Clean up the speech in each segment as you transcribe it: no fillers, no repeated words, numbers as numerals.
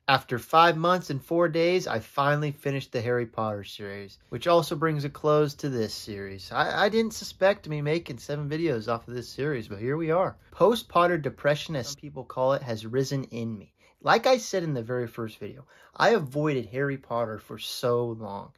After 5 months and 4 days, I finally finished the Harry Potter series, which also brings a close to this series. I didn't suspect me making 7 videos off of this series, but here we are. Post-Potter depression, as some people call it, has risen in me. Like I said in the very first video, I avoided Harry Potter for so long.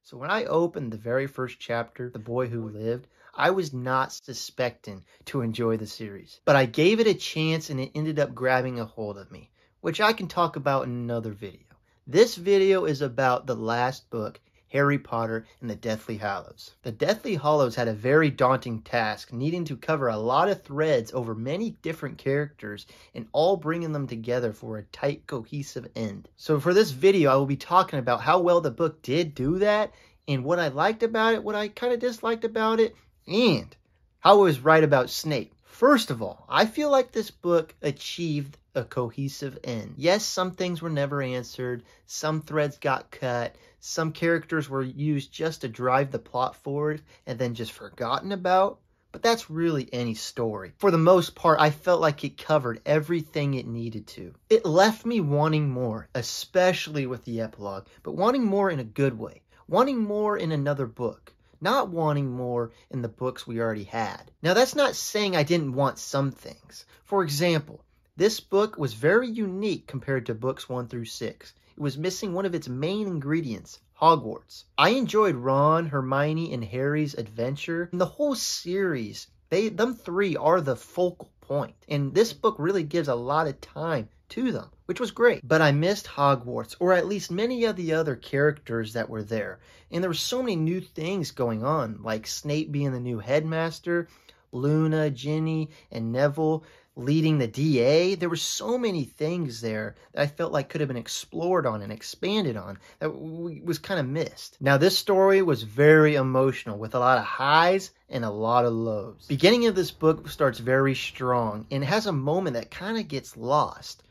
So when I opened the very first chapter, The Boy Who Lived, I was not suspecting to enjoy the series. But I gave it a chance and it ended up grabbing a hold of me, which I can talk about in another video. This video is about the last book, Harry Potter and the Deathly Hallows. The Deathly Hallows had a very daunting task, needing to cover a lot of threads over many different characters and all bringing them together for a tight, cohesive end. So for this video, I will be talking about how well the book did do that, and what I liked about it, what I kind of disliked about it, and how I was right about Snape. First of all, I feel like this book achieved a cohesive end. Yes, some things were never answered, some threads got cut, some characters were used just to drive the plot forward and then just forgotten about, but that's really any story. For the most part, I felt like it covered everything it needed to. It left me wanting more, especially with the epilogue, but wanting more in a good way, wanting more in another book. Not wanting more in the books we already had. Now, that's not saying I didn't want some things. For example, this book was very unique compared to books 1 through 6. It was missing one of its main ingredients, Hogwarts. I enjoyed Ron, Hermione, and Harry's adventure. And the whole series, them three are the focal point. And this book really gives a lot of time to them, which was great. But I missed Hogwarts, or at least many of the other characters that were there. And there were so many new things going on, like Snape being the new headmaster, Luna, Ginny, and Neville leading the DA. There were so many things there that I felt like could have been explored on and expanded on that was kind of missed. Now, this story was very emotional with a lot of highs and a lot of lows. Beginning of this book starts very strong and has a moment that kind of gets lost.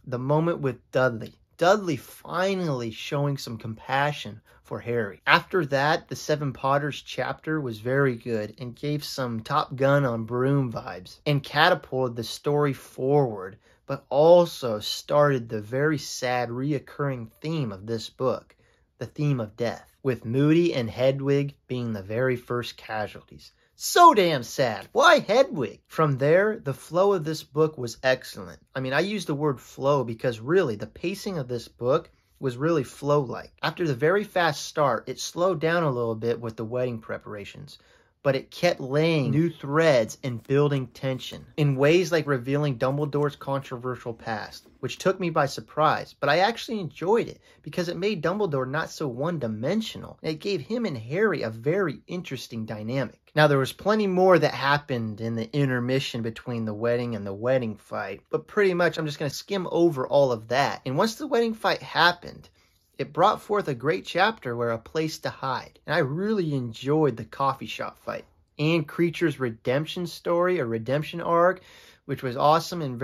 The moment with Dudley. Dudley finally showing some compassion for Harry. After that, the Seven Potters chapter was very good and gave some Top Gun on Broom vibes and catapulted the story forward, but also started the very sad reoccurring theme of this book, the theme of death, with Moody and Hedwig being the very first casualties. So damn sad. Why Hedwig? From there, the flow of this book was excellent. I mean, I use the word flow because really the pacing of this book was really flow-like. After the very fast start, it slowed down a little bit with the wedding preparations, but it kept laying new threads and building tension in ways like revealing Dumbledore's controversial past, which took me by surprise, but I actually enjoyed it because it made Dumbledore not so one-dimensional. It gave him and Harry a very interesting dynamic. Now, there was plenty more that happened in the intermission between the wedding and the wedding fight, but pretty much I'm just going to skim over all of that. And once the wedding fight happened, it brought forth a great chapter where a place to hide. And I really enjoyed the coffee shop fight. And Creature's redemption story, a redemption arc, which was awesome and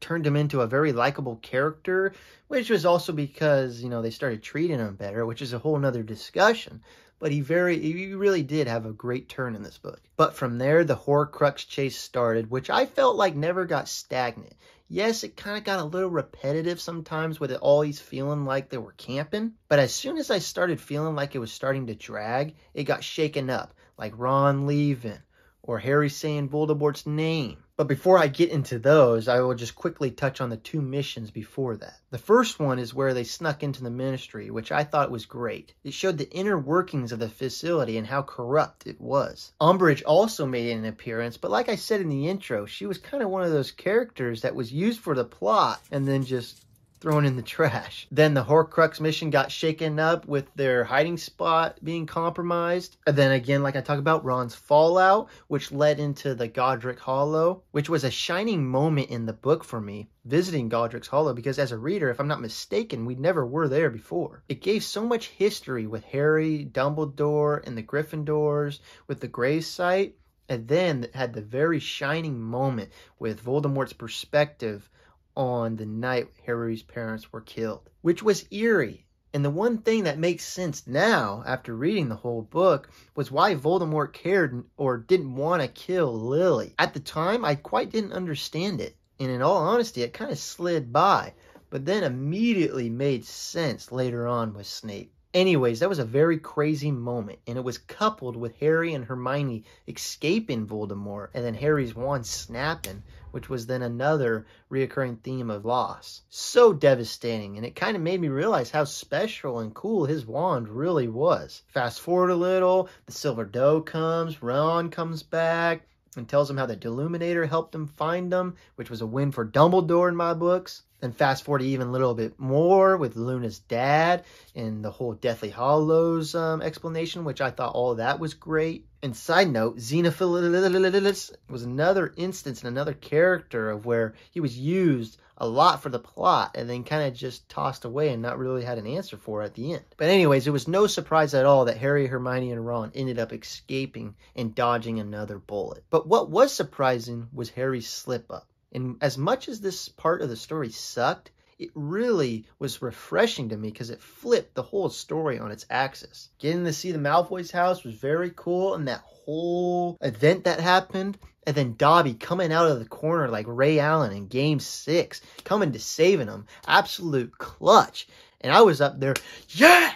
turned him into a very likable character, which was also because, they started treating him better, which is a whole nother discussion. But he really did have a great turn in this book. But from there, the Horcrux chase started, which I felt like never got stagnant. Yes, it kind of got a little repetitive sometimes with it always feeling like they were camping. But as soon as I started feeling like it was starting to drag, it got shaken up, like Ron leaving or Harry saying Voldemort's name. But before I get into those, I will just quickly touch on the 2 missions before that. The first one is where they snuck into the ministry, which I thought was great. It showed the inner workings of the facility and how corrupt it was. Umbridge also made an appearance, but like I said in the intro, she was kind of one of those characters that was used for the plot and then just thrown in the trash. Then the Horcrux mission got shaken up with their hiding spot being compromised. And then again, like I talked about, Ron's fallout, which led into the Godric Hollow, which was a shining moment in the book for me, visiting Godric's Hollow, because as a reader, if I'm not mistaken, we never were there before. It gave so much history with Harry, Dumbledore, and the Gryffindors, with the grave site, and then had the very shining moment with Voldemort's perspective on the night Harry's parents were killed, which was eerie. And the one thing that makes sense now, after reading the whole book, was why Voldemort cared or didn't want to kill Lily. At the time, I quite didn't understand it. And in all honesty, it kind of slid by. but then immediately made sense later on with Snape. Anyways, that was a very crazy moment, and it was coupled with Harry and Hermione escaping Voldemort, and then Harry's wand snapping, which was then another reoccurring theme of loss. So devastating, and it kind of made me realize how special and cool his wand really was. Fast forward a little, the Silver Doe comes, Ron comes back, and tells him how the Deluminator helped him find them, which was a win for Dumbledore in my books. Then fast forward even a little bit more with Luna's dad and the whole Deathly Hallows explanation, which I thought all of that was great. And side note, Xenophilus was another instance and another character of where he was used a lot for the plot and then kind of just tossed away and not really had an answer for at the end. But anyways, it was no surprise at all that Harry, Hermione, and Ron ended up escaping and dodging another bullet. But what was surprising was Harry's slip-up. And as much as this part of the story sucked, it really was refreshing to me because it flipped the whole story on its axis. Getting to see the Malfoy's house was very cool, and that whole event that happened, and then Dobby coming out of the corner like Ray Allen in Game 6, coming to saving him, absolute clutch. And I was up there, yeah!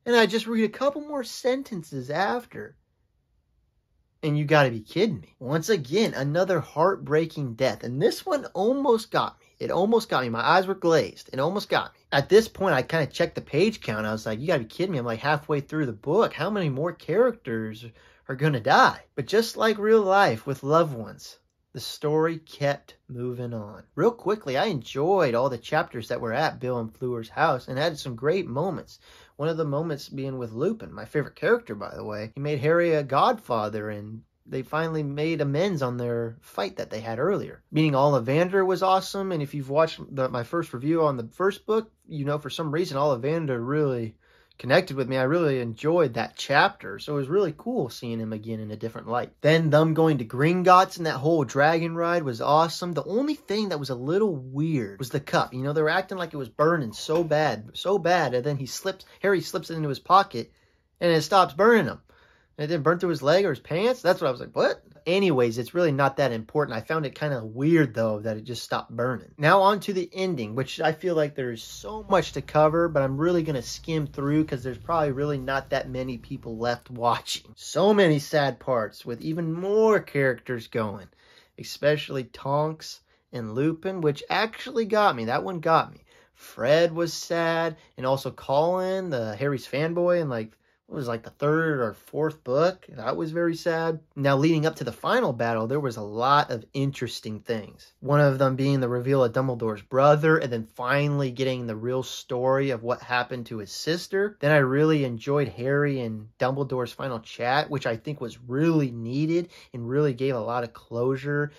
And I just read a couple more sentences after. And you gotta be kidding me. Once again, another heartbreaking death. And this one almost got me. It almost got me. My eyes were glazed. It almost got me. At this point, I kind of checked the page count. I was like, you gotta be kidding me. I'm like halfway through the book. How many more characters are gonna die? But just like real life with loved ones, the story kept moving on. Real quickly, I enjoyed all the chapters that were at Bill and Fleur's house and had some great moments. One of the moments being with Lupin, my favorite character, by the way. He made Harry a godfather, and they finally made amends on their fight that they had earlier. Meeting Ollivander was awesome, and if you've watched my first review on the first book, you know for some reason Ollivander really connected with me. I really enjoyed that chapter, so it was really cool seeing him again in a different light. Then them going to Gringotts and that whole dragon ride was awesome. The only thing that was a little weird was the cup. You know, they were acting like it was burning so bad, and then Harry slips it into his pocket, and it stops burning him. And it didn't burn through his leg or his pants. That's what I was like, what? Anyways, it's really not that important. I found it kind of weird, though, that it just stopped burning. Now on to the ending, which I feel like there's so much to cover, but I'm really going to skim through because there's probably really not that many people left watching. So many sad parts with even more characters going, especially Tonks and Lupin, which actually got me. That one got me. Fred was sad, and also Colin, the Harry's fanboy, and like, it was like the third or fourth book. That was very sad. Now, leading up to the final battle, there was a lot of interesting things. One of them being the reveal of Dumbledore's brother, and then finally getting the real story of what happened to his sister. Then I really enjoyed Harry and Dumbledore's final chat, which I think was really needed and really gave a lot of closure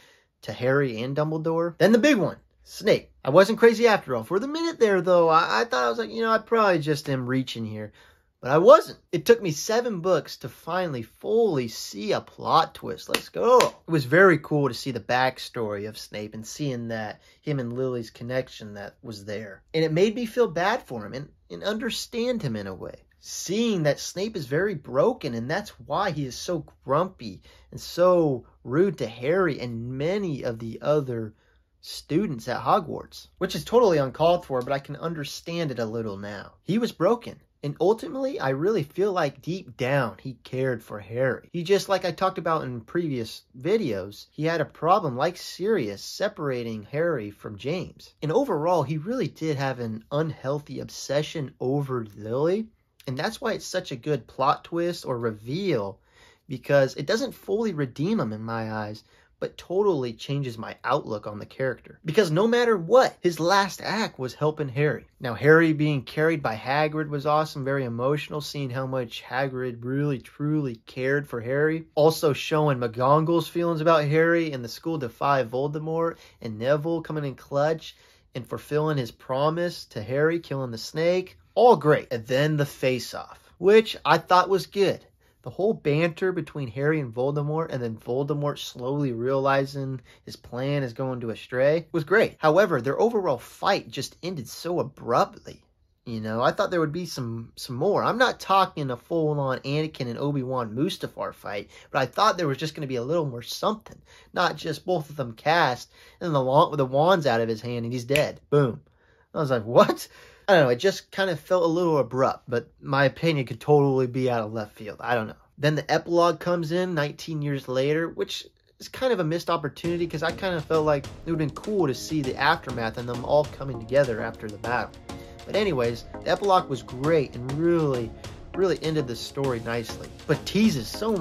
to Harry and Dumbledore. Then the big one, Snape. I wasn't crazy after all. For the minute there, though, I thought I was like, I probably just am reaching here. But I wasn't. It took me 7 books to finally fully see a plot twist. Let's go. It was very cool to see the backstory of Snape and seeing that him and Lily's connection that was there. And it made me feel bad for him and understand him in a way. Seeing that Snape is very broken, and that's why he is so grumpy and so rude to Harry and many of the other students at Hogwarts. Which is totally uncalled for, but I can understand it a little now. He was broken. And ultimately, I really feel like deep down, he cared for Harry. He just, like I talked about in previous videos, he had a problem like Sirius separating Harry from James. And overall, he really did have an unhealthy obsession over Lily. And that's why it's such a good plot twist or reveal, because it doesn't fully redeem him in my eyes, but totally changes my outlook on the character. Because no matter what, his last act was helping Harry. Now, Harry being carried by Hagrid was awesome, very emotional, seeing how much Hagrid really, truly cared for Harry. Also showing McGonagall's feelings about Harry and the school defy Voldemort, and Neville coming in clutch and fulfilling his promise to Harry, killing the snake. All great. And then the face-off, which I thought was good. The whole banter between Harry and Voldemort, and then Voldemort slowly realizing his plan is going to astray, was great. However, their overall fight just ended so abruptly. I thought there would be some more. I'm not talking a full-on Anakin and Obi-Wan Mustafar fight, but I thought there was just going to be a little more something. Not just both of them cast, and the wands out of his hand, and he's dead. Boom. I was like, what? I don't know, it just kind of felt a little abrupt, but my opinion could totally be out of left field. I don't know. Then the epilogue comes in 19 years later, which is kind of a missed opportunity because I kind of felt like it would have been cool to see the aftermath and them all coming together after the battle. But anyways, the epilogue was great and really ended the story nicely, but teases so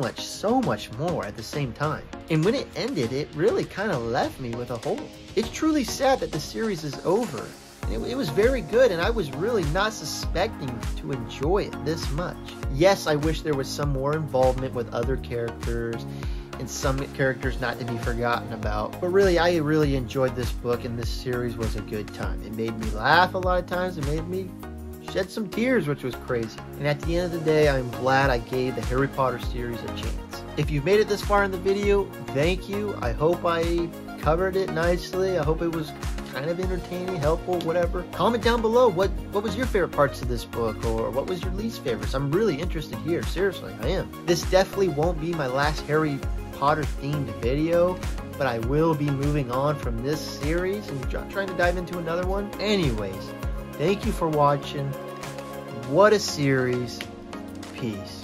much more at the same time. And when it ended, it really kind of left me with a hole. It's truly sad that the series is over. It was very good, and I was really not suspecting to enjoy it this much. Yes, I wish there was some more involvement with other characters, and some characters not to be forgotten about. But really, I really enjoyed this book, and this series was a good time. It made me laugh a lot of times. It made me shed some tears, which was crazy. And at the end of the day, I'm glad I gave the Harry Potter series a chance. If you've made it this far in the video, thank you. I hope I covered it nicely. I hope it was kind of entertaining, helpful, whatever. Comment down below what was your favorite parts of this book, or what was your least favorites. I'm really interested here. Seriously, I am. This definitely won't be my last Harry Potter themed video, but I will be moving on from this series and trying to dive into another one. Anyways, thank you for watching. What a series. Peace.